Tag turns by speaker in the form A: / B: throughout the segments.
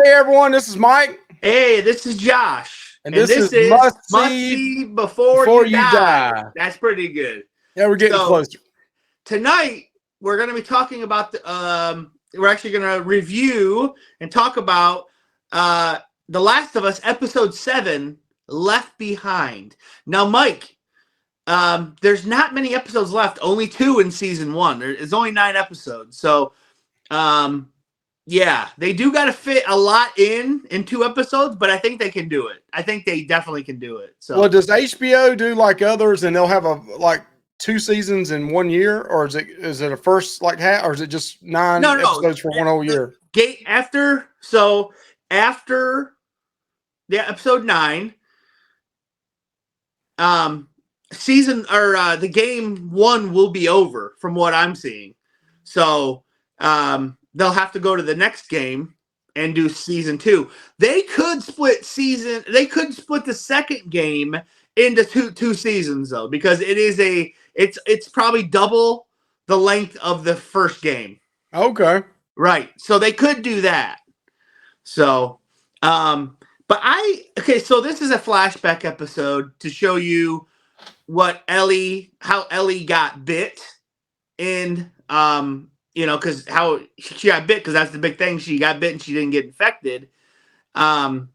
A: Hey everyone, this is Mike,
B: Hey, this is Josh,
A: and
B: and
A: this
B: this
A: is
B: is
A: Must
B: Must
A: See
B: See Before
A: Before
B: You
A: You
B: Die.
A: Die.
B: That's pretty good.
A: Yeah, we're getting
B: So
A: closer.
B: tonight we're going to be talking about we're actually going to review and talk about The Last of Us episode 7, Left Behind. Now, Mike, there's not many episodes left, only 2 in season 1. There's only 9 episodes. So, um yeah, they do got to fit a lot in 2 episodes, but I think they can do it. I think they definitely can do it.
A: Well,
B: So
A: does HBO do like others, and they'll have like 2 seasons in 1 year, or is it a first like half, or is it just nine
B: no,
A: episodes for one whole
B: the
A: year?
B: gate after the episode 9, um, season or the game 1 will be over from what I'm seeing. So they'll have to go to the next game and do season 2. They could split the second game into two seasons though, because it's probably double the length of the first game.
A: Okay.
B: Right. So they could do that. So but so this is a flashback episode to show you how Ellie got bit, and because how she got bit, because that's the big thing. She got bit and she didn't get infected. Um,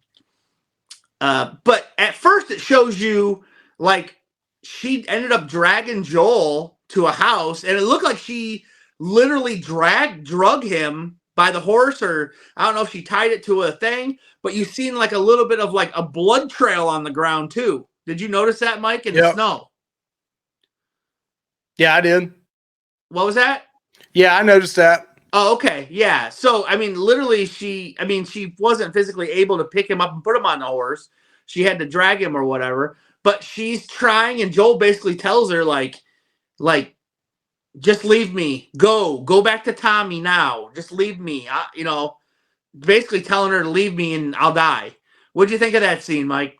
B: but at first it shows you like she ended up dragging Joel to a house, and it looked like she literally drug him by the horse, or I don't know if she tied it to a thing, but you've seen like a little bit of like a blood trail on the ground too. Did you notice that, Mike, in the
A: Yep.
B: snow?
A: Yeah, I did.
B: What was that?
A: Yeah, I noticed that.
B: Oh, okay. Yeah. So, I mean, literally, she wasn't physically able to pick him up and put him on the horse. She had to drag him or whatever. But she's trying, and Joel basically tells her, like, just leave me. Go back to Tommy now. Just leave me. Basically telling her to leave me and I'll die. What'd you think of that scene, Mike?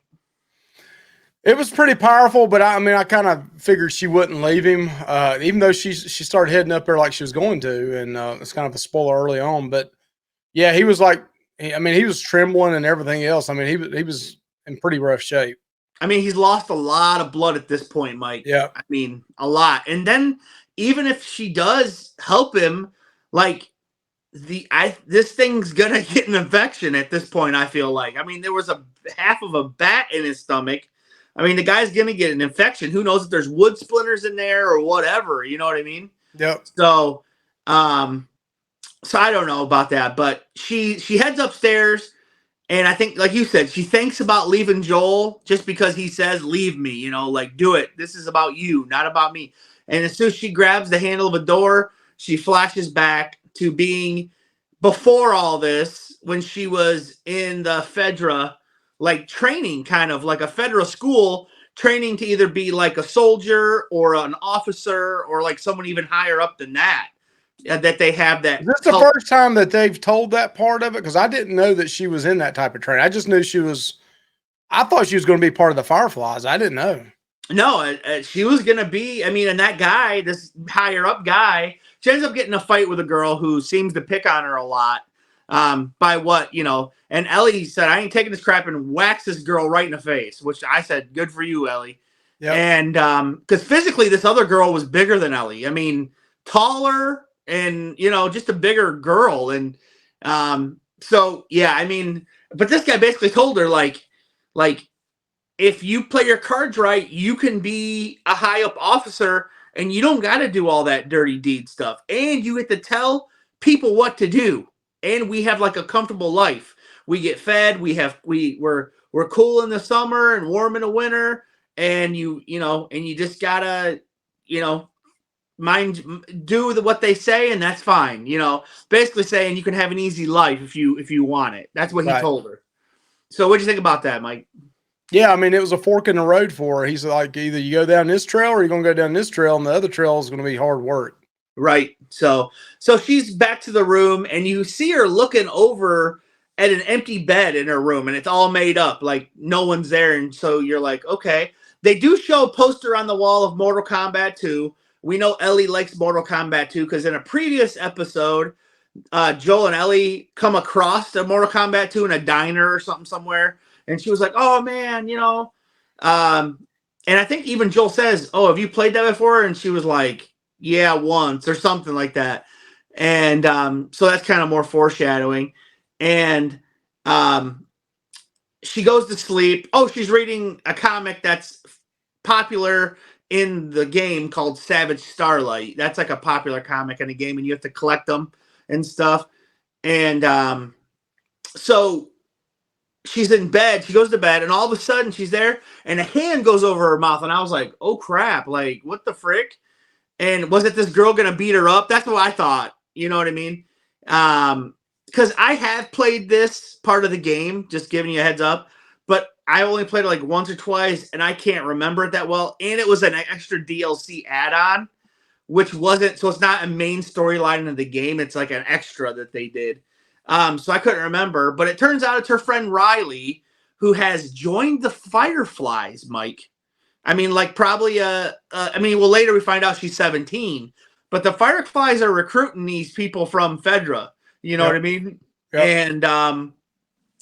A: It was pretty powerful, but I kind of figured she wouldn't leave him, even though she started heading up there like she was going to, and it's kind of a spoiler early on. But yeah, he was like, he was trembling and everything else. He was in pretty rough shape.
B: I mean, he's lost a lot of blood at this point, Mike.
A: Yeah.
B: I mean, a lot. And then even if she does help him, like this thing's gonna get an infection at this point. I feel like. I mean, there was a half of a bat in his stomach. I mean, the guy's gonna get an infection. Who knows if there's wood splinters in there or whatever? You know what I mean?
A: Yep.
B: So, so I don't know about that, but she heads upstairs, and I think, like you said, she thinks about leaving Joel just because he says, "Leave me," like do it. This is about you, not about me. And as soon as she grabs the handle of a door, she flashes back to being before all this, when she was in the Fedra, like training, kind of like a Fedra school, training to either be like a soldier or an officer or like someone even higher up than that. That they have that.
A: Is this the first time that they've told that part of it? Because I didn't know that she was in that type of training. I just knew I thought she was going to be part of the Fireflies. I didn't know.
B: No, she was going to be, and that guy, this higher up guy, she ends up getting a fight with a girl who seems to pick on her a lot, by what, and Ellie said, I ain't taking this crap, and whacks this girl right in the face, which I said, good for you, Ellie. Yep. And because physically this other girl was bigger than Ellie. I mean, taller and, just a bigger girl. And so, yeah, but this guy basically told her, like, if you play your cards right, you can be a high up officer and you don't got to do all that dirty deed stuff. And you get to tell people what to do. And we have like a comfortable life. We get fed. We're cool in the summer and warm in the winter. And you just gotta, do what they say, and that's fine. Basically saying you can have an easy life if you want it. That's what he told her. So what'd you think about that, Mike?
A: Yeah, it was a fork in the road for her. He's like, either you go down this trail or you're going to go down this trail, and the other trail is going to be hard work.
B: Right. So she's back to the room, and you see her looking over at an empty bed in her room, and it's all made up, like no one's there. And so you're like, okay. They do show a poster on the wall of Mortal Kombat 2. We know Ellie likes Mortal Kombat 2 because in a previous episode, Joel and Ellie come across a Mortal Kombat 2 in a diner or something somewhere, and she was like, "Oh man, you know," and I think even Joel says, "Oh, have you played that before?" And she was like, "Yeah, once," or something like that. And so that's kind of more foreshadowing. And she goes to sleep. Oh, she's reading a comic that's popular in the game called Savage Starlight. That's like a popular comic in the game, and you have to collect them and stuff. And so she's in bed. She goes to bed, and all of a sudden she's there, and a hand goes over her mouth. And I was like, oh crap, like what the frick? And was it this girl gonna beat her up? That's what I thought. You know what I mean? Because I have played this part of the game, just giving you a heads up, but I only played it like once or twice, and I can't remember it that well. And it was an extra DLC add-on, which wasn't, so it's not a main storyline of the game. It's like an extra that they did. So I couldn't remember, but it turns out it's her friend Riley who has joined the Fireflies, Mike. I mean, like probably well, later we find out she's 17, but the Fireflies are recruiting these people from Fedra. You know what I mean? Yep. And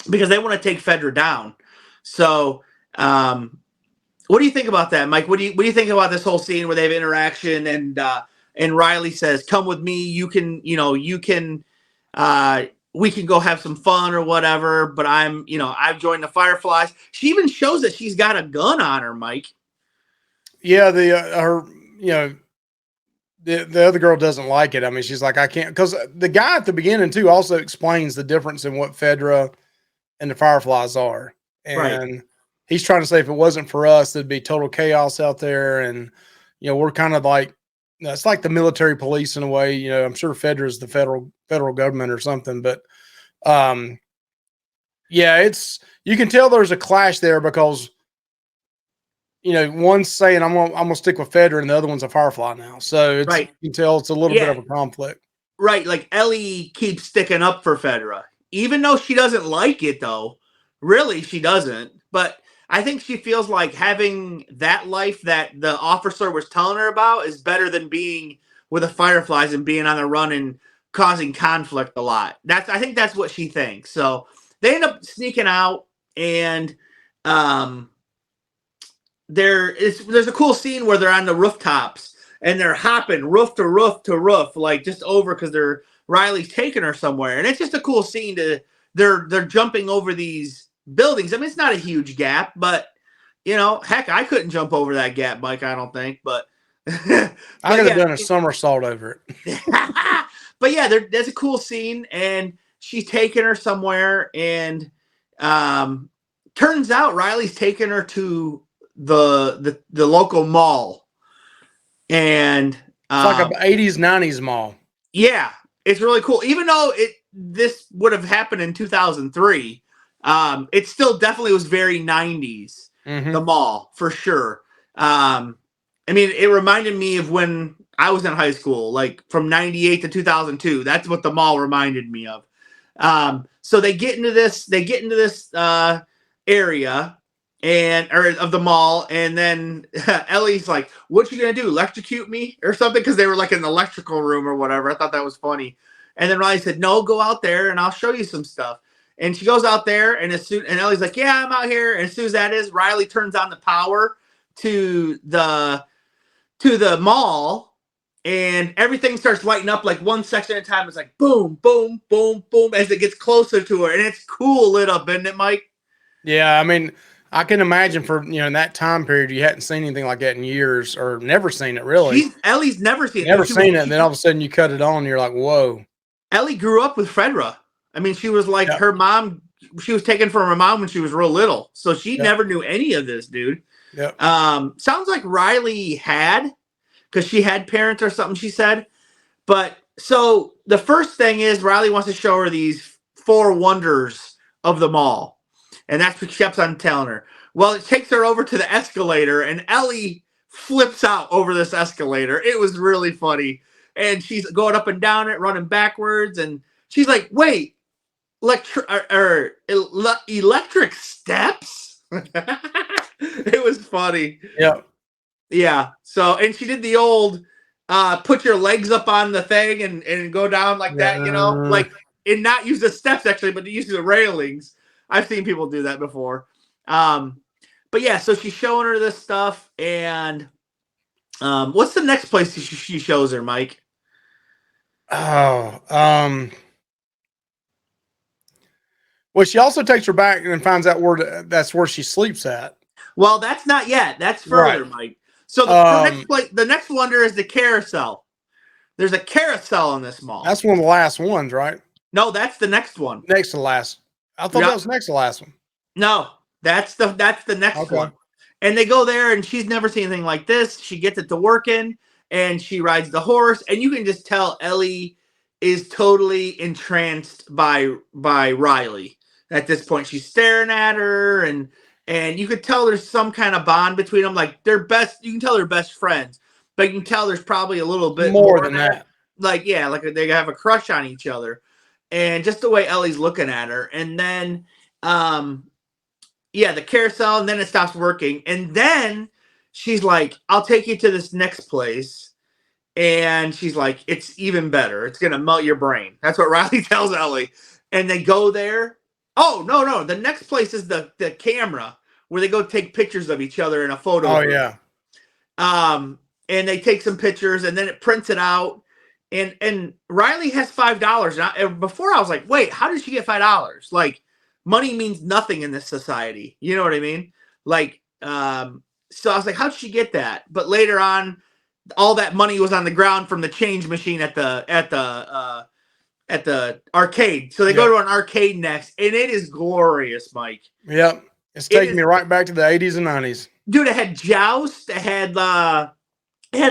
B: because they want to take Fedra down. So, what do you think about that, Mike? What do you think about this whole scene where they have interaction and Riley says, "Come with me. You can, we can go have some fun or whatever." But I've joined the Fireflies. She even shows that she's got a gun on her, Mike.
A: Yeah, the other girl doesn't like it. I mean, she's like, I can't, because the guy at the beginning too also explains the difference in what Fedra and the Fireflies are, and he's trying to say if it wasn't for us, there'd be total chaos out there, and we're kind of like, it's like the military police in a way. I'm sure Fedra is the federal government or something, but yeah, you can tell there's a clash there because one's saying I'm gonna stick with Fedra, and the other one's a Firefly now. So you can tell it's a little bit of a conflict.
B: Right, like Ellie keeps sticking up for Fedra, even though she doesn't like it. Though, really, she doesn't. But I think she feels like having that life that the officer was telling her about is better than being with the Fireflies and being on the run and causing conflict a lot. I think that's what she thinks. So they end up sneaking out, and there's a cool scene where they're on the rooftops and they're hopping roof to roof to roof, like just over because Riley's taking her somewhere, and it's just a cool scene. They're jumping over these buildings. I mean, it's not a huge gap, but heck, I couldn't jump over that gap, Mike. I don't think, but
A: I could have done a somersault over it.
B: But yeah, there's a cool scene, and she's taking her somewhere, and turns out Riley's taking her to the local mall, and
A: it's like an 80s 90s mall.
B: Yeah, it's really cool. Even though this would have happened in 2003, it still definitely was very 90s. Mm-hmm. The mall for sure. I mean, it reminded me of when I was in high school, like from 98 to 2002. That's what the mall reminded me of. So they get into this area of the mall, and then Ellie's like, "What you gonna do? Electrocute me or something?" Because they were like in the electrical room or whatever. I thought that was funny. And then Riley said, "No, go out there and I'll show you some stuff." And she goes out there, and Ellie's like, "Yeah, I'm out here." And as soon as that is, Riley turns on the power to the mall, and everything starts lighting up like one section at a time. It's like boom, boom, boom, boom as it gets closer to her, and it's cool lit up, isn't it, Mike?
A: Yeah, I mean, I can imagine for in that time period you hadn't seen anything like that in years, or never seen it really.
B: Ellie's never seen
A: it. And then all of a sudden you cut it on, and you're like, whoa. Ellie
B: grew up with Fedra. I mean, she was like her mom. She was taken from her mom when she was real little, so she never knew any of this, dude.
A: Yep.
B: Sounds like Riley had, because she had parents or something. She said, but so the first thing is Riley wants to show her these 4 wonders of the mall. And that's what she kept on telling her. Well, it takes her over to the escalator, and Ellie flips out over this escalator. It was really funny. And she's going up and down it, running backwards. And she's like, wait, electric steps? It was funny.
A: Yeah.
B: Yeah. So, and she did the old, put your legs up on the thing and go down like that, you know,
A: Yeah.
B: like and not use the steps actually, but to use the railings. I've seen people do that before. But yeah, so she's showing her this stuff, and what's the next place she shows her, Mike?
A: Oh, well, she also takes her back and finds out that's where she sleeps at.
B: Well, that's not yet. That's
A: Right.
B: further, Mike. So the next wonder is the carousel. There's a carousel in this mall.
A: That's one of the last ones, right?
B: No, that's the next one.
A: Next to the last. I thought that was next to the last one.
B: No, that's the next one. And they go there, and she's never seen anything like this. She gets it to working, and she rides the horse, and you can just tell Ellie is totally entranced by Riley. At this point, she's staring at her, and you could tell there's some kind of bond between them. Like they're best. You can tell they're best friends, but you can tell there's probably a little bit
A: more than that.
B: Like yeah, like they have a crush on each other, and just the way Ellie's looking at her, and then yeah, the carousel, and then it stops working. And then she's like, I'll take you to this next place. And she's like, it's even better. It's going to melt your brain. That's what Riley tells Ellie. And they go there. Oh, no. The next place is the camera where they go take pictures of each other in a photo.
A: Oh, yeah.
B: And they take some pictures, and then it prints it out. And Riley has $5. And before I was like, wait, how did she get $5? Like, money means nothing in this society. You know what I mean? Like, so I was like, how'd she get that? But later on, all that money was on the ground from the change machine at the arcade. So they go to an arcade next, and it is glorious, Mike.
A: Yep. It's taking me right back to the 80s and 90s.
B: Dude, it had Joust. It had like, I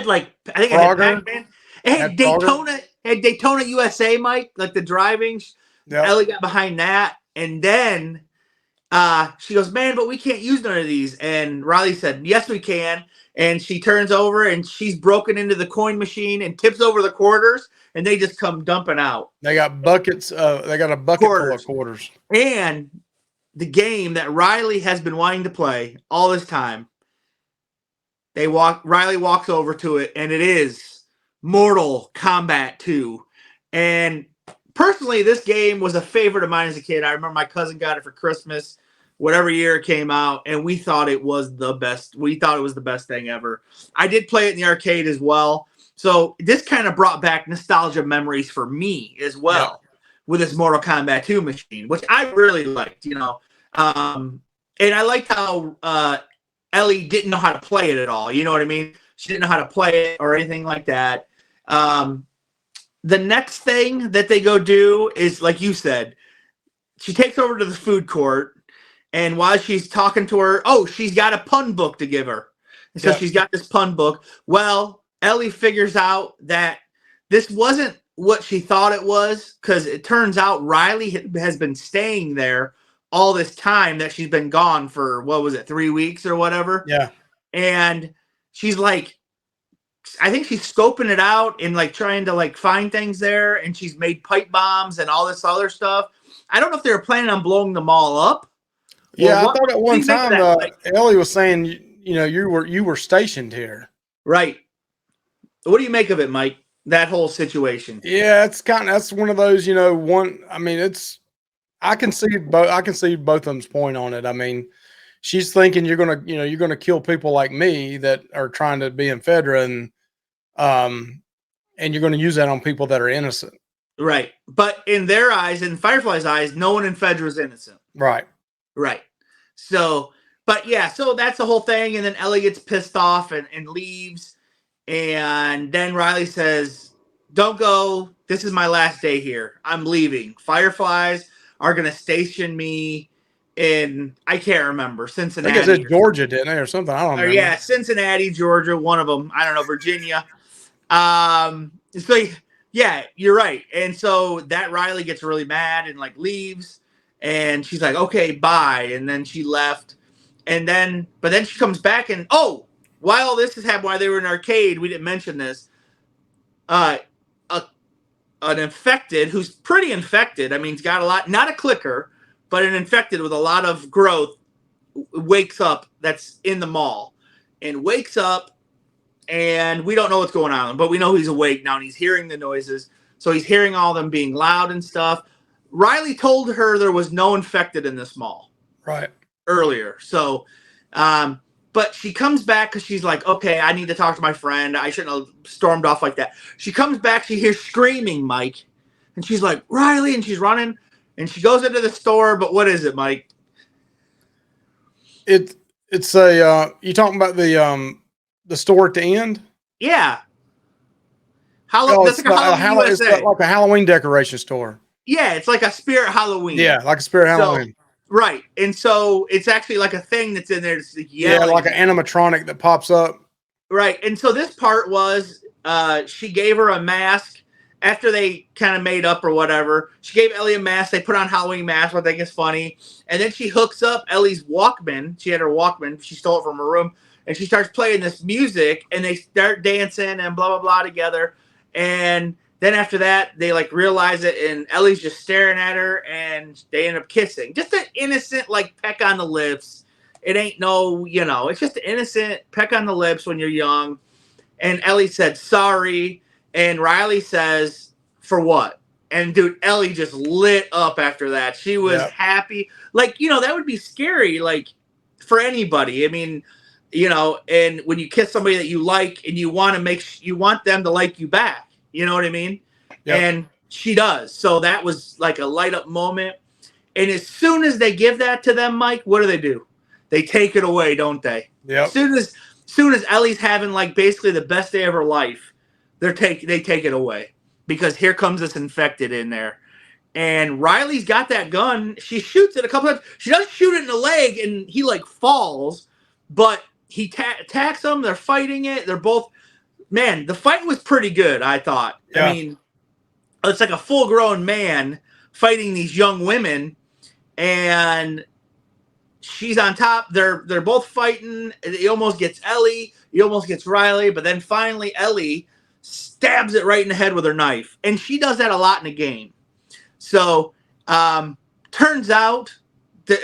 B: think it had Pac-Man. It had Daytona. It had Daytona USA, Mike, like the driving. Yep. Ellie got behind that. And then she goes, man, but we can't use none of these. And Riley said, yes, we can. And she turns over, and she's broken into the coin machine and tips over the quarters, and they just come dumping out.
A: They got buckets. They got a bucket full of quarters.
B: And the game that Riley has been wanting to play all this time, Riley walks over to it, and it is Mortal Kombat 2. And personally, this game was a favorite of mine as a kid. I remember my cousin got it for Christmas, whatever year it came out, and we thought it was the best. We thought it was the best thing ever. I did play it in the arcade as well. So this kind of brought back nostalgia memories for me as well with this Mortal Kombat 2 machine, which I really liked, you know. And I liked how Ellie didn't know how to play it at all. You know what I mean? She didn't know how to play it or anything like that. The next thing that they go do is, like you said, she takes over to the food court, and while she's talking to her, she's got a pun book to give her. And so she's got this pun book. Well, Ellie figures out that this wasn't what she thought it was, because it turns out Riley has been staying there all this time that she's been gone for, 3 weeks or whatever?
A: Yeah.
B: And she's like, I think she's scoping it out and like trying to like find things there, and she's made pipe bombs and all this other stuff. I don't know if they were planning on blowing them all up.
A: Yeah, I thought at one time Ellie was saying, you know, you were stationed here.
B: Right. What do you make of it, Mike? That whole situation?
A: Yeah, that's one of those, you know, I can see both of them's point on it. I mean, she's thinking you're gonna kill people like me that are trying to be in Fedra, and you're gonna use that on people that are innocent.
B: Right. But in their eyes, in Firefly's eyes, no one in Fedra is innocent.
A: Right.
B: Right. So, but yeah, so that's the whole thing. And then Ellie gets pissed off and leaves. And then Riley says, don't go. This is my last day here. I'm leaving. Fireflies are going to station me in, I can't remember, Cincinnati.
A: I think I said Georgia, didn't I, or something? I don't know.
B: Yeah, Cincinnati, Georgia, one of them. I don't know, Virginia. So, yeah, you're right. And so that Riley gets really mad and like leaves. And she's like, okay, bye. And then she left. But then she comes back and, while this has happened, while they were in an arcade, we didn't mention this. An infected, who's pretty infected. I mean, he's got a lot, not a clicker, but an infected with a lot of growth, wakes up, that's in the mall, and wakes up and we don't know what's going on, but we know he's awake now and he's hearing the noises. So he's hearing all them being loud and stuff. Riley told her there was no infected in this mall
A: Right.
B: earlier. So, but she comes back because she's like, okay, I need to talk to my friend. I shouldn't have stormed off like that. She comes back, she hears screaming, Mike, and she's like, Riley, and she's running, and she goes into the store. But what is it, Mike?
A: It's a you talking about the store at the end?
B: Yeah.
A: It's
B: That's like a Halloween
A: it's
B: USA.
A: like a Halloween decoration store.
B: Yeah, it's like a Spirit Halloween.
A: Yeah, like a Spirit Halloween.
B: Right. And so it's actually like a thing that's in there. It's like yelling.
A: Yeah, like an animatronic that pops up.
B: Right. And so this part was she gave her a mask after they kind of made up or whatever. She gave Ellie a mask. They put on Halloween masks, which I think is funny. And then she hooks up Ellie's Walkman. She had her Walkman. She stole it from her room. And she starts playing this music. And they start dancing and blah, blah, blah together. And then after that, they like realize it, and Ellie's just staring at her, and they end up kissing. Just an innocent like peck on the lips. It ain't no, it's just an innocent peck on the lips when you're young. And Ellie said sorry, and Riley says for what? And dude, Ellie just lit up after that. She was happy. Like, that would be scary, like for anybody. I mean, and when you kiss somebody that you like, and you want them to like you back. You know what I mean? Yep. And she does. So that was like a light up moment. And as soon as they give that to them, Mike, what do? They take it away, don't they?
A: Yeah.
B: As soon as Ellie's having like basically the best day of her life, they take it away because here comes this infected in there. And Riley's got that gun. She shoots it a couple times. She does shoot it in the leg, and he like falls, but he attacks them. They're fighting it. They're both. Man, the fight was pretty good, I thought. Yeah. I mean, it's like a full-grown man fighting these young women, and she's on top. They're both fighting. He almost gets Ellie. He almost gets Riley, but then finally Ellie stabs it right in the head with her knife, and she does that a lot in the game. So, turns out,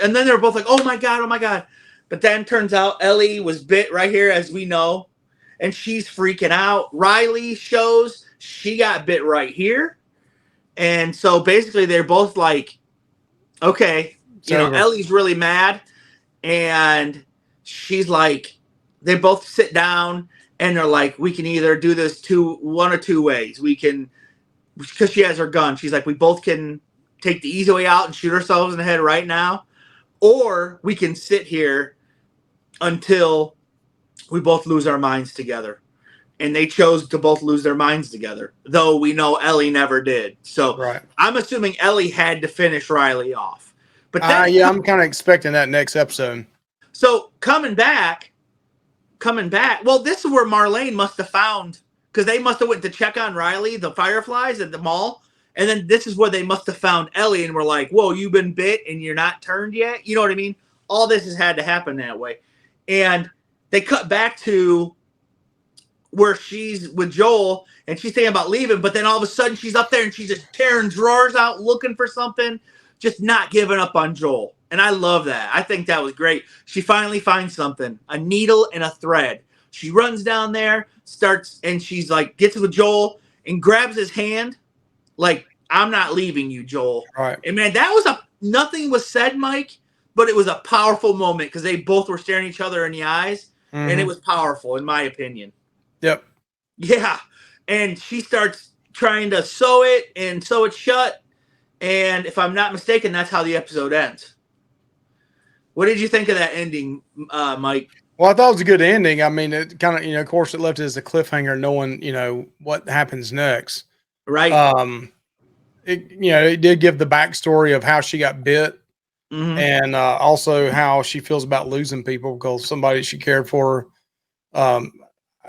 B: and then they're both like, oh my God. But then turns out Ellie was bit right here, as we know. And she's freaking out. Riley shows she got bit right here. And so basically they're both like, okay, Ellie's really mad. And she's like, they both sit down and they're like, we can either do this one or two ways. We can, because she has her gun. She's like, we both can take the easy way out and shoot ourselves in the head right now. Or we can sit here until we both lose our minds together. And they chose to both lose their minds together, though we know Ellie never did. So right. I'm assuming Ellie had to finish Riley off. But
A: I'm kind of expecting that next episode.
B: So coming back. Well, this is where Marlene must have found, because they must have went to check on Riley, the Fireflies at the mall. And then this is where they must have found Ellie and were like, whoa, you've been bit and you're not turned yet. You know what I mean? All this has had to happen that way. And they cut back to where she's with Joel and she's thinking about leaving, but then all of a sudden she's up there and she's just tearing drawers out looking for something, just not giving up on Joel. And I love that. I think that was great. She finally finds something, a needle and a thread. She runs down there, and she's like, gets with Joel and grabs his hand like, I'm not leaving you, Joel.
A: All right.
B: And man, that was nothing was said, Mike, but it was a powerful moment because they both were staring each other in the eyes. Mm-hmm. And it was powerful, in my opinion.
A: Yep.
B: Yeah. And she starts trying to sew it shut. And if I'm not mistaken, that's how the episode ends. What did you think of that ending, Mike?
A: Well, I thought it was a good ending. I mean, it kind of, of course, it left it as a cliffhanger, knowing, what happens next.
B: Right.
A: It did give the backstory of how she got bit. Mm-hmm. And also how she feels about losing people because somebody she cared for,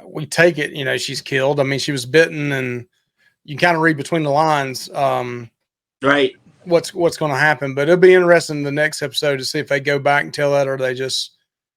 A: we take it, she's killed. I mean, she was bitten, and you kind of read between the lines,
B: right?
A: What's going to happen. But it'll be interesting in the next episode to see if they go back and tell that, or they just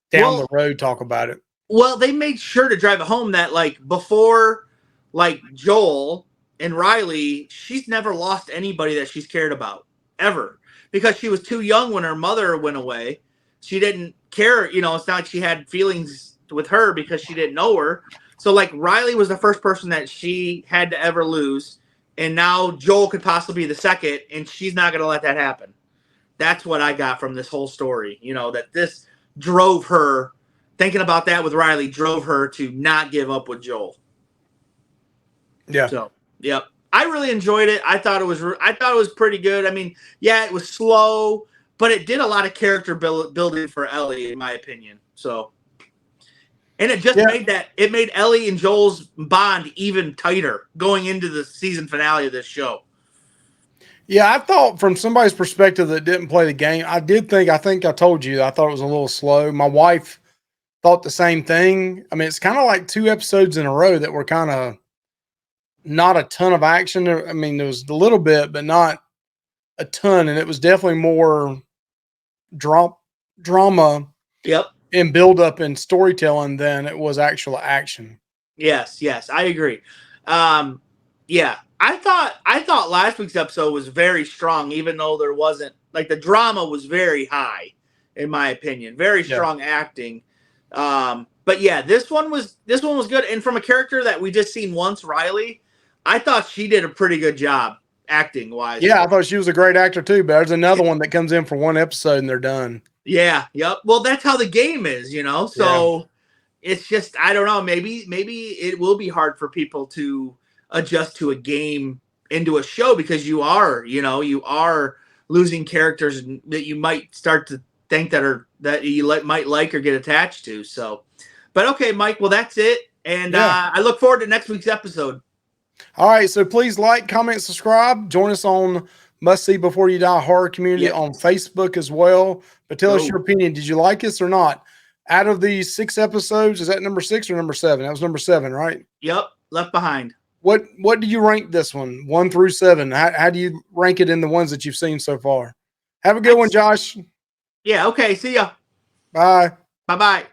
A: down the road talk about it.
B: Well, they made sure to drive it home that like before, like Joel and Riley, she's never lost anybody that she's cared about ever. Because she was too young when her mother went away. She didn't care. It's not like she had feelings with her because she didn't know her. So like Riley was the first person that she had to ever lose, and now Joel could possibly be the second, and she's not going to let that happen. That's what I got from this whole story. You know, that this drove her, thinking about that with Riley, drove her to not give up with Joel.
A: Yeah.
B: So, yep. I really enjoyed it. I thought it was pretty good. I mean, yeah, it was slow, but it did a lot of character building for Ellie, in my opinion. So, and it just made Ellie and Joel's bond even tighter going into the season finale of this show.
A: Yeah, I thought from somebody's perspective that didn't play the game, I think I told you, I thought it was a little slow. My wife thought the same thing. I mean, it's kind of like 2 episodes in a row that were kind of not a ton of action. I mean, there was a little bit, but not a ton. And it was definitely more drama
B: Yep.
A: and build up and storytelling than it was actual action.
B: Yes, I agree. Yeah, I thought last week's episode was very strong, even though there wasn't, like, the drama was very high, in my opinion. Very strong acting. But yeah, this one was good. And from a character that we just seen once, Riley, I thought she did a pretty good job acting wise.
A: Yeah, I thought she was a great actor too, but there's another one that comes in for 1 episode and they're done.
B: Yeah, yep. Well, that's how the game is, you know. So it's just, I don't know, maybe it will be hard for people to adjust to a game into a show, because you are losing characters that you might start to think that you might like or get attached to. So, but okay, Mike, well, that's it. And I look forward to next week's episode.
A: All right, so please like, comment, subscribe. Join us on Must See Before You Die Horror Community on Facebook as well. But tell us your opinion. Did you like us or not? Out of these 6 episodes, is that number 6 or number 7? That was number 7, right?
B: Yep, Left Behind.
A: What do you rank this one, 1 through 7? How do you rank it in the ones that you've seen so far? Have a good one, Josh.
B: Yeah, okay, see ya.
A: Bye.
B: Bye-bye.